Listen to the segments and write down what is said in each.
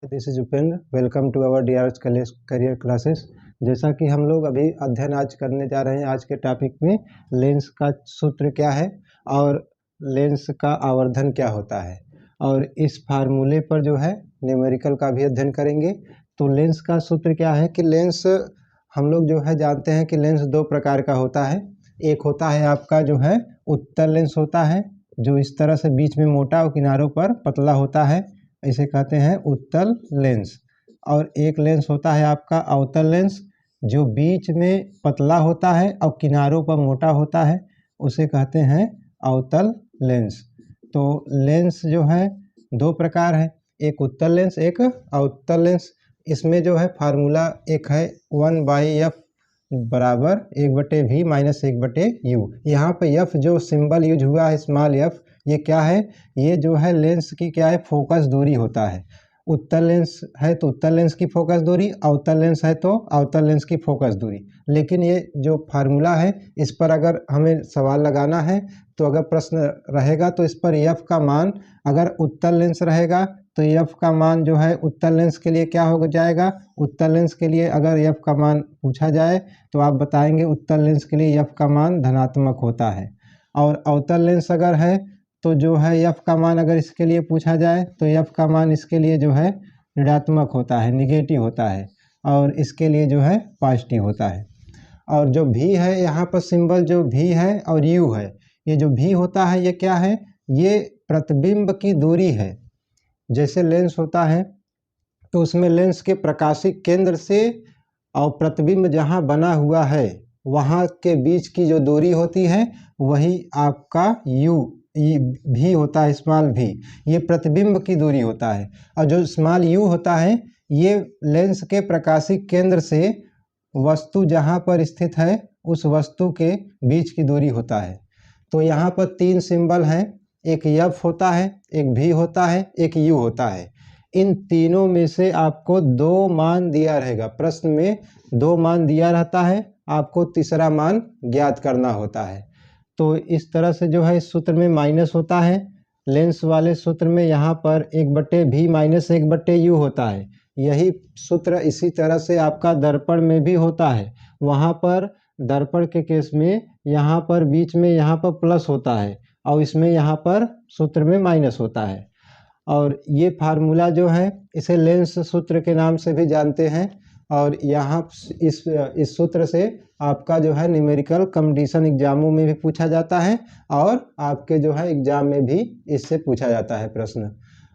This is Upendra. Welcome to our DRH career classes. जैसा कि हम लोग अभी अध्ययन आज करने जा रहे हैं, आज के टॉपिक में लेंस का सूत्र क्या है और लेंस का आवर्धन क्या होता है, और इस फार्मूले पर जो है न्यूमेरिकल का भी अध्ययन करेंगे। तो लेंस का सूत्र क्या है कि लेंस हम लोग जो है जानते हैं कि लेंस दो प्रकार का होता है। एक होता है आपका जो है उत्तल लेंस होता है, जो इस तरह से बीच में मोटा और किनारों पर पतला होता है, इसे कहते हैं उत्तल लेंस। और एक लेंस होता है आपका अवतल लेंस, जो बीच में पतला होता है और किनारों पर मोटा होता है, उसे कहते हैं अवतल लेंस। तो लेंस जो है दो प्रकार है, एक उत्तल लेंस एक अवतल लेंस। इसमें जो है फार्मूला एक है 1/f बराबर 1/v माइनस 1/u। यहाँ पे f जो सिंबल यूज हुआ है स्मॉल f, ये क्या है? ये जो है लेंस की क्या है? फोकस दूरी होता है। उत्तल लेंस है तो उत्तल लेंस की फोकस दूरी, अवतल लेंस है तो अवतल लेंस की फोकस दूरी। लेकिन ये जो फार्मूला है इस पर अगर हमें सवाल लगाना है तो अगर प्रश्न रहेगा तो इस पर f का मान, अगर उत्तल लेंस रहेगा तो f का मान जो है उत्तल लेंस के लिए क्या हो जाएगा? उत्तल लेंस के लिए अगर f का मान पूछा जाए तो आप बताएंगे उत्तल लेंस के लिए f का मान धनात्मक होता है। और अवतल लेंस अगर है तो जो है f का मान अगर इसके लिए पूछा जाए तो f का मान इसके लिए जो है ऋणात्मक होता है, निगेटिव होता है, और इसके लिए जो है पॉजिटिव होता है। और जो v है, यहाँ पर सिंबल जो v है और u है, ये जो v होता है ये क्या है? ये प्रतिबिंब की दूरी है। जैसे लेंस होता है तो उसमें लेंस के प्रकाशिक केंद्र से और प्रतिबिंब जहाँ बना हुआ है वहाँ के बीच की जो दूरी होती है वही आपका भी होता है, स्मॉल भी। ये प्रतिबिंब की दूरी होता है। और जो स्मॉल u होता है ये लेंस के प्रकाशिक केंद्र से वस्तु जहाँ पर स्थित है उस वस्तु के बीच की दूरी होता है। तो यहाँ पर तीन सिंबल हैं, एक f होता है, एक v होता है, एक u होता है। इन तीनों में से आपको दो मान दिया रहेगा, प्रश्न में दो मान दिया रहता है, आपको तीसरा मान ज्ञात करना होता है। तो इस तरह से जो है इस सूत्र में माइनस होता है, लेंस वाले सूत्र में यहाँ पर 1/v माइनस 1/u होता है। यही सूत्र इसी तरह से आपका दर्पण में भी होता है। वहाँ पर दर्पण के केस में यहाँ पर बीच में यहाँ पर प्लस होता है और इसमें यहाँ पर सूत्र में माइनस होता है। और ये फार्मूला जो है इसे लेंस सूत्र के नाम से भी जानते हैं। और यहाँ इस सूत्र से आपका जो है न्यूमेरिकल कॉम्पिटिशन एग्जामों में भी पूछा जाता है और आपके जो है एग्जाम में भी इससे पूछा जाता है प्रश्न।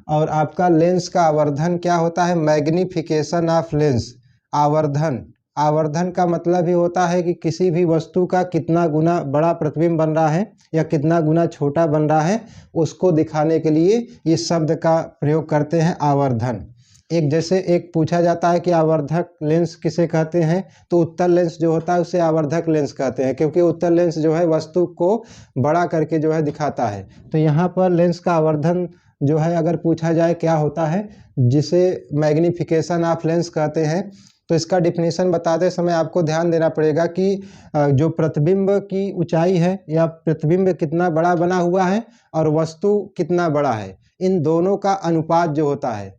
और आपका लेंस का आवर्धन क्या होता है? Magnification of lens. आवर्धन का मतलब ही होता है कि किसी भी वस्तु का कितना गुना बड़ा प्रतिबिंब बन रहा है या कितना गुना छोटा बन रहा है, उसको दिखाने के लिए इस शब्द का प्रयोग करते हैं, आवर्धन। एक पूछा जाता है कि आवर्धक लेंस किसे कहते हैं, तो उत्तल लेंस जो होता है उसे आवर्धक लेंस कहते हैं, क्योंकि उत्तल लेंस जो है वस्तु को बड़ा करके जो है दिखाता है। तो यहाँ पर लेंस का आवर्धन जो है अगर पूछा जाए क्या होता है, जिसे मैग्निफिकेशन ऑफ लेंस कहते हैं। तो इसका डिफिनीशन बताते समय आपको ध्यान देना पड़ेगा कि जो प्रतिबिंब की ऊंचाई है या प्रतिबिंब कितना बड़ा बना हुआ है और वस्तु कितना बड़ा है, इन दोनों का अनुपात जो होता है,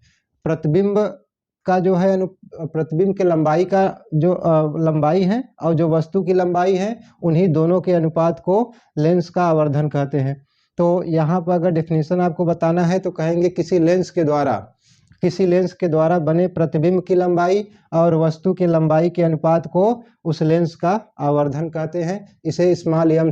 प्रतिबिंब का जो है प्रतिबिंब के लंबाई का जो लंबाई है और जो वस्तु की लंबाई है, उन्हीं दोनों के अनुपात को लेंस का आवर्धन कहते हैं। तो यहाँ पर अगर डेफिनेशन आपको बताना है तो कहेंगे किसी लेंस के द्वारा बने प्रतिबिंब की लंबाई और वस्तु की लंबाई के अनुपात को उस लेंस का आवर्धन कहते हैं। इसे स्मॉल एम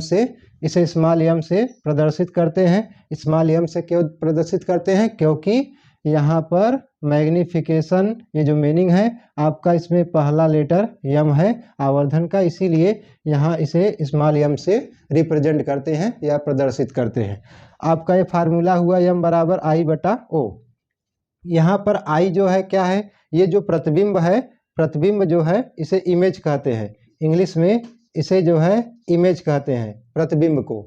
से प्रदर्शित करते हैं। स्मॉल एम से क्यों प्रदर्शित करते हैं? क्योंकि यहाँ पर मैग्निफिकेशन, ये जो मीनिंग है आपका, इसमें पहला लेटर यम है आवर्धन का, इसीलिए यहाँ इसे स्मॉल एम से रिप्रेजेंट करते हैं या प्रदर्शित करते हैं। आपका ये फार्मूला हुआ यम बराबर I/O। यहाँ पर I जो है क्या है? ये जो प्रतिबिंब है, प्रतिबिंब जो है इसे इमेज कहते हैं, इंग्लिश में इसे जो है इमेज कहते हैं प्रतिबिंब को।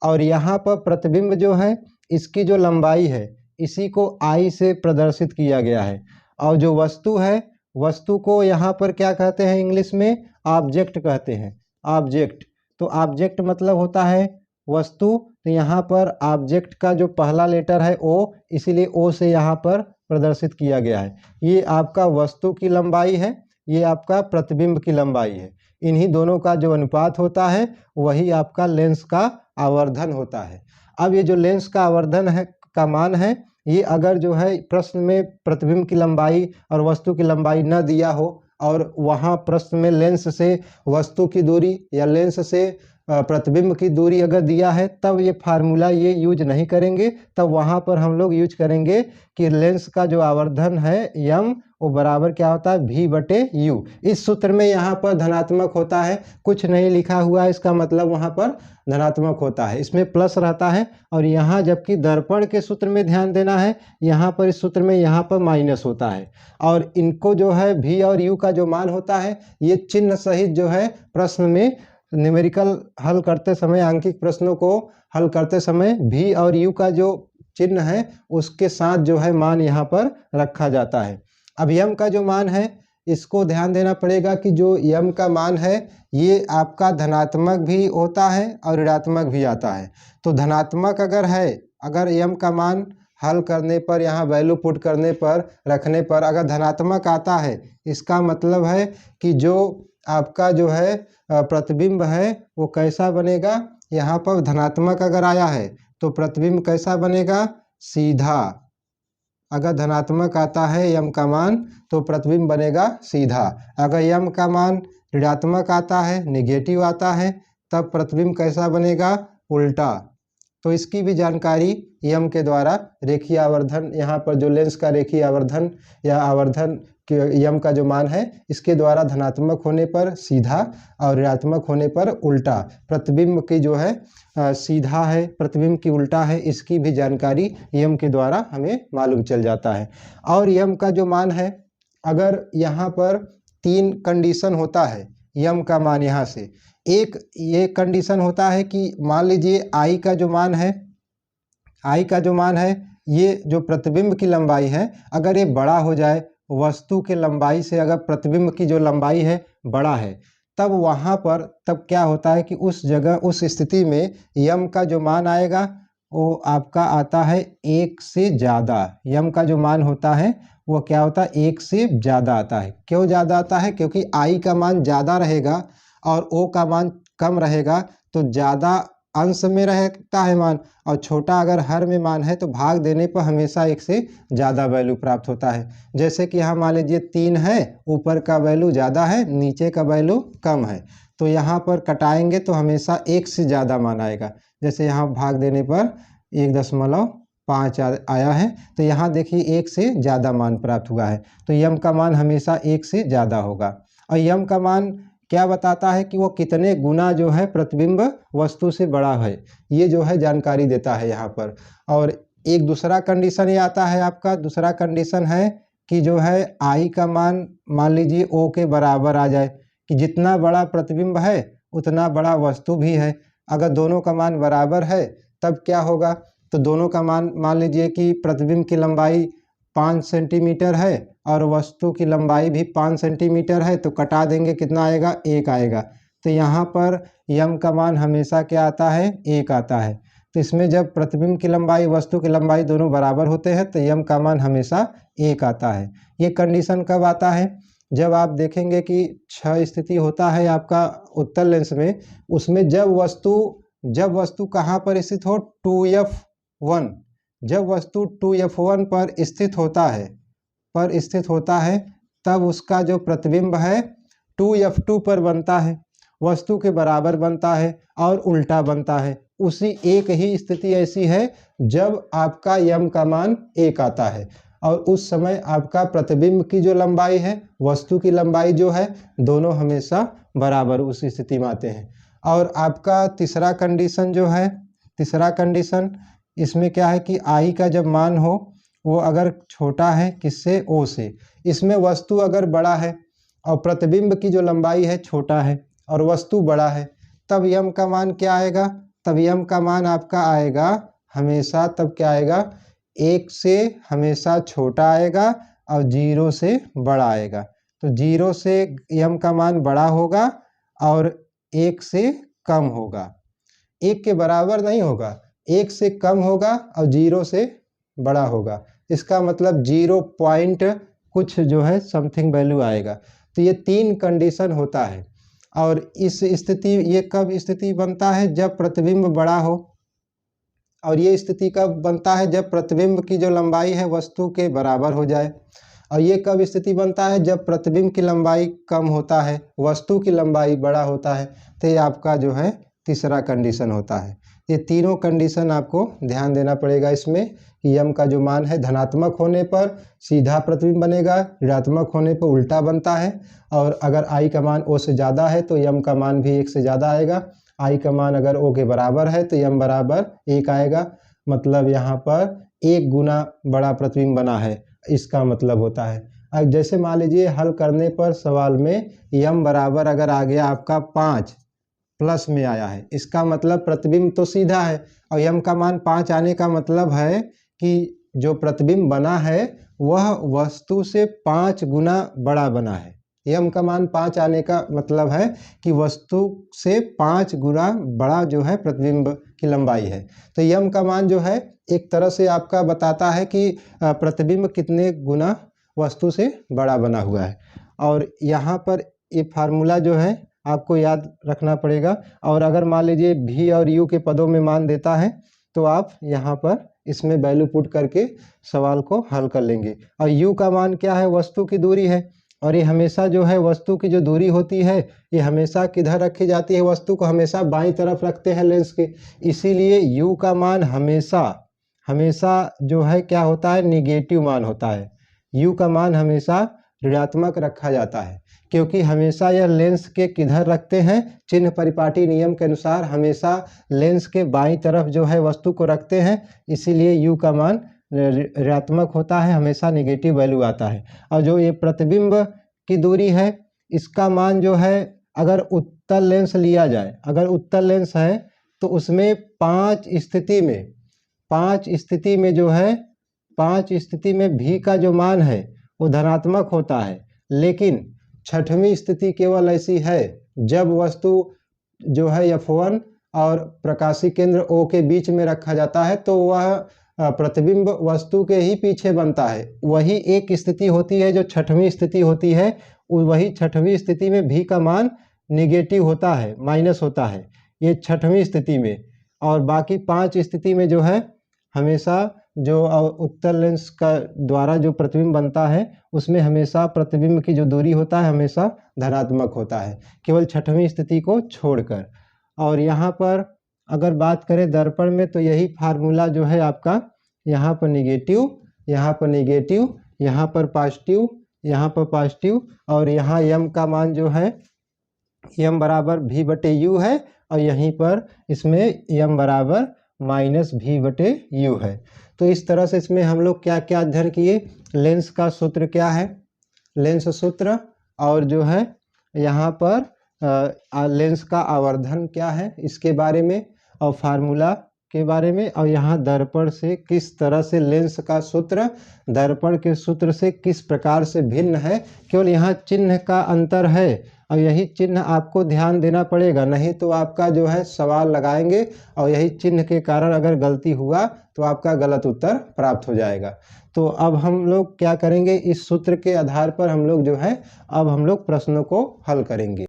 और यहाँ पर प्रतिबिंब जो है इसकी जो लंबाई है इसी को I से प्रदर्शित किया गया है। और जो वस्तु है, वस्तु को यहाँ पर क्या कहते हैं? इंग्लिश में ऑब्जेक्ट कहते हैं, ऑब्जेक्ट। तो ऑब्जेक्ट मतलब होता है वस्तु। तो यहाँ पर ऑब्जेक्ट का जो पहला लेटर है O, इसीलिए O से यहाँ पर प्रदर्शित किया गया है। ये आपका वस्तु की लंबाई है, ये आपका प्रतिबिंब की लंबाई है। इन्हीं दोनों का जो अनुपात होता है वही आपका लेंस का आवर्धन होता है। अब ये जो लेंस का आवर्धन है का मान है, ये अगर जो है प्रश्न में प्रतिबिंब की लंबाई और वस्तु की लंबाई न दिया हो और वहाँ प्रश्न में लेंस से वस्तु की दूरी या लेंस से प्रतिबिंब की दूरी अगर दिया है, तब ये फार्मूला ये यूज नहीं करेंगे। तब वहाँ पर हम लोग यूज करेंगे कि लेंस का जो आवर्धन है यम, वो बराबर क्या होता है v/u। इस सूत्र में यहाँ पर धनात्मक होता है, कुछ नहीं लिखा हुआ है, इसका मतलब वहाँ पर धनात्मक होता है, इसमें प्लस रहता है। और यहाँ जबकि दर्पण के सूत्र में ध्यान देना है, यहाँ पर इस सूत्र में यहाँ पर माइनस होता है। और इनको जो है v और u का जो मान होता है, ये चिन्ह सहित जो है प्रश्न में न्यूमेरिकल हल करते समय, आंकिक प्रश्नों को हल करते समय v और u का जो चिन्ह है उसके साथ जो है मान यहाँ पर रखा जाता है। अब यम का जो मान है, इसको ध्यान देना पड़ेगा कि जो यम का मान है ये आपका धनात्मक भी होता है और ऋणात्मक भी आता है। तो धनात्मक अगर है, अगर यम का मान हल करने पर, यहाँ वैल्यू पुट करने पर, रखने पर अगर धनात्मक आता है, इसका मतलब है कि जो आपका जो है प्रतिबिंब है वो कैसा बनेगा, यहाँ पर धनात्मक अगर आया है तो प्रतिबिंब कैसा बनेगा, सीधा। अगर धनात्मक आता है यम का मान तो प्रतिबिंब बनेगा सीधा। अगर यम का मान ऋणात्मक आता है, नेगेटिव आता है, तब प्रतिबिंब कैसा बनेगा, उल्टा। तो इसकी भी जानकारी यम के द्वारा, रेखीय आवर्धन, यहाँ पर जो लेंस का रेखीय आवर्धन या आवर्धन के यम का जो मान है, इसके द्वारा धनात्मक होने पर सीधा और ऋणात्मक होने पर उल्टा, प्रतिबिंब की जो है सीधा है, प्रतिबिंब की उल्टा है, इसकी भी जानकारी यम के द्वारा हमें मालूम चल जाता है। और यम का जो मान है, अगर यहाँ पर 3 कंडीशन होता है यम का मान, यहाँ से एक ये कंडीशन होता है कि मान लीजिए आई का जो मान है, आई का जो मान है, ये जो प्रतिबिंब की लंबाई है, अगर ये बड़ा हो जाए वस्तु के लंबाई से, अगर प्रतिबिंब की जो लंबाई है बड़ा है, तब वहाँ पर तब क्या होता है कि उस जगह, उस स्थिति में यम का जो मान आएगा वो आपका आता है 1 से ज़्यादा। यम का जो मान होता है वो क्या होता है, 1 से ज़्यादा आता है। क्यों ज़्यादा आता है, क्योंकि आई का मान ज़्यादा रहेगा और ओ का मान कम रहेगा, तो ज़्यादा अंश में रहता है मान, और छोटा अगर हर में मान है तो भाग देने पर हमेशा 1 से ज़्यादा वैल्यू प्राप्त होता है। जैसे कि यहाँ मान लीजिए 3 है, ऊपर का वैल्यू ज़्यादा है, नीचे का वैल्यू कम है, तो यहाँ पर कटाएंगे तो हमेशा 1 से ज़्यादा मान आएगा। जैसे यहाँ भाग देने पर 1.5 आया है, तो यहाँ देखिए 1 से ज़्यादा मान प्राप्त हुआ है, तो यम का मान हमेशा 1 से ज़्यादा होगा। और यम का मान क्या बताता है कि वो कितने गुना जो है प्रतिबिंब वस्तु से बड़ा है, ये जो है जानकारी देता है यहाँ पर। और एक दूसरा कंडीशन ये आता है आपका, दूसरा कंडीशन है कि जो है आई का मान मान लीजिए ओ के बराबर आ जाए, कि जितना बड़ा प्रतिबिंब है उतना बड़ा वस्तु भी है। अगर दोनों का मान बराबर है तब क्या होगा, तो दोनों का मान लीजिए कि प्रतिबिंब की लंबाई 5 सेंटीमीटर है और वस्तु की लंबाई भी 5 सेंटीमीटर है, तो कटा देंगे, कितना आएगा, 1 आएगा। तो यहाँ पर यम का मान हमेशा क्या आता है, 1 आता है। तो इसमें जब प्रतिबिंब की लंबाई, वस्तु की लंबाई दोनों बराबर होते हैं तो यम का मान हमेशा 1 आता है। ये कंडीशन कब आता है, जब आप देखेंगे कि 6 स्थिति होता है आपका उत्तल लेंस में, उसमें जब वस्तु कहाँ पर स्थित हो, 2f1, जब वस्तु 2f1 पर स्थित होता है तब उसका जो प्रतिबिंब है 2f2 पर बनता है, वस्तु के बराबर बनता है और उल्टा बनता है। उसी एक ही स्थिति ऐसी है जब आपका यम का मान 1 आता है, और उस समय आपका प्रतिबिंब की जो लंबाई है, वस्तु की लंबाई जो है, दोनों हमेशा बराबर उस स्थिति में आते हैं। और आपका तीसरा कंडीशन जो है, तीसरा कंडीशन इसमें क्या है कि आई का जब मान हो वो अगर छोटा है किससे, ओ से, इसमें वस्तु अगर बड़ा है और प्रतिबिंब की जो लंबाई है छोटा है और वस्तु बड़ा है, तब यम का मान क्या आएगा, तब यम का मान आपका आएगा हमेशा, तब क्या आएगा, 1 से हमेशा छोटा आएगा और 0 से बड़ा आएगा। तो 0 से यम का मान बड़ा होगा और 1 से कम होगा, 1 के बराबर नहीं होगा, 1 से कम होगा और 0 से बड़ा होगा। इसका मतलब 0 पॉइंट कुछ जो है समथिंग वैल्यू आएगा। तो ये 3 कंडीशन होता है। और इस स्थिति, ये कब स्थिति बनता है? जब प्रतिबिंब बड़ा हो। और ये स्थिति कब बनता है? जब प्रतिबिंब की जो लंबाई है वस्तु के बराबर हो जाए। और ये कब स्थिति बनता है? जब प्रतिबिंब की लंबाई कम होता है, वस्तु की लंबाई बड़ा होता है। तो ये आपका जो है तीसरा कंडीशन होता है। ये तीनों कंडीशन आपको ध्यान देना पड़ेगा इसमें कि यम का जो मान है धनात्मक होने पर सीधा प्रतिबिंब बनेगा, ऋणात्मक होने पर उल्टा बनता है। और अगर आई का मान ओ से ज़्यादा है तो यम का मान भी 1 से ज़्यादा आएगा। आई का मान अगर ओ के बराबर है तो यम बराबर 1 आएगा। मतलब यहाँ पर 1 गुना बड़ा प्रतिबिंब बना है, इसका मतलब होता है। अब जैसे मान लीजिए हल करने पर सवाल में यम बराबर अगर आ गया आपका 5 प्लस में आया है, इसका मतलब प्रतिबिंब तो सीधा है। और यम का मान 5 आने का मतलब है कि जो प्रतिबिंब बना है वह वस्तु से 5 गुना बड़ा बना है। यम का मान 5 आने का मतलब है कि वस्तु से 5 गुना बड़ा जो है प्रतिबिंब की लंबाई है। तो यम का मान जो है एक तरह से आपका बताता है कि प्रतिबिंब कितने गुना वस्तु से बड़ा बना हुआ है। और यहाँ पर ये फार्मूला जो है आपको याद रखना पड़ेगा। और अगर मान लीजिए भी और यू के पदों में मान देता है तो आप यहाँ पर इसमें वैल्यू पुट करके सवाल को हल कर लेंगे। और यू का मान क्या है? वस्तु की दूरी है। और ये हमेशा जो है वस्तु की जो दूरी होती है ये हमेशा किधर रखी जाती है? वस्तु को हमेशा बाईं तरफ रखते हैं लेंस के। इसीलिए यू का मान हमेशा जो है क्या होता है? निगेटिव मान होता है। यू का मान हमेशा ऋणात्मक रखा जाता है क्योंकि हमेशा यह लेंस के किधर रखते हैं? चिन्ह परिपाटी नियम के अनुसार हमेशा लेंस के बाईं तरफ जो है वस्तु को रखते हैं। इसीलिए यू का मान ऋणात्मक होता है, हमेशा नेगेटिव वैल्यू आता है। और जो ये प्रतिबिंब की दूरी है इसका मान जो है अगर उत्तल लेंस लिया जाए, अगर उत्तल लेंस है तो उसमें 5 स्थिति में जो है 5 स्थिति में भी का जो मान है वो धनात्मक होता है। लेकिन 6वीं स्थिति केवल ऐसी है जब वस्तु जो है F1 और प्रकाशीय केंद्र O के बीच में रखा जाता है तो वह प्रतिबिंब वस्तु के ही पीछे बनता है। वही एक स्थिति होती है जो 6वीं स्थिति होती है। वही 6वीं स्थिति में भी का मान निगेटिव होता है, माइनस होता है, ये 6वीं स्थिति में। और बाकी 5 स्थिति में जो है हमेशा जो उत्तल लेंस का द्वारा जो प्रतिबिंब बनता है उसमें हमेशा प्रतिबिंब की जो दूरी होता है हमेशा धनात्मक होता है, केवल 6वीं स्थिति को छोड़कर। और यहाँ पर अगर बात करें दर्पण में तो यही फार्मूला जो है आपका यहाँ पर निगेटिव, यहाँ पर निगेटिव, यहाँ पर पॉजिटिव, यहाँ पर पॉजिटिव। और यहाँ यम का मान जो है यम बराबर भी बटे यू है। और यहीं पर इसमें यम बराबर माइनस भी बटे यू है। तो इस तरह से इसमें हम लोग क्या क्या अध्ययन किए? लेंस का सूत्र क्या है, लेंस सूत्र, और जो है यहाँ पर लेंस का आवर्धन क्या है इसके बारे में, और फार्मूला के बारे में। और यहाँ दर्पण से किस तरह से लेंस का सूत्र दर्पण के सूत्र से किस प्रकार से भिन्न है, केवल यहाँ चिन्ह का अंतर है। और यही चिन्ह आपको ध्यान देना पड़ेगा, नहीं तो आपका जो है सवाल लगाएंगे और यही चिन्ह के कारण अगर गलती हुआ तो आपका गलत उत्तर प्राप्त हो जाएगा। तो अब हम लोग क्या करेंगे? इस सूत्र के आधार पर हम लोग जो है अब हम लोग प्रश्नों को हल करेंगे।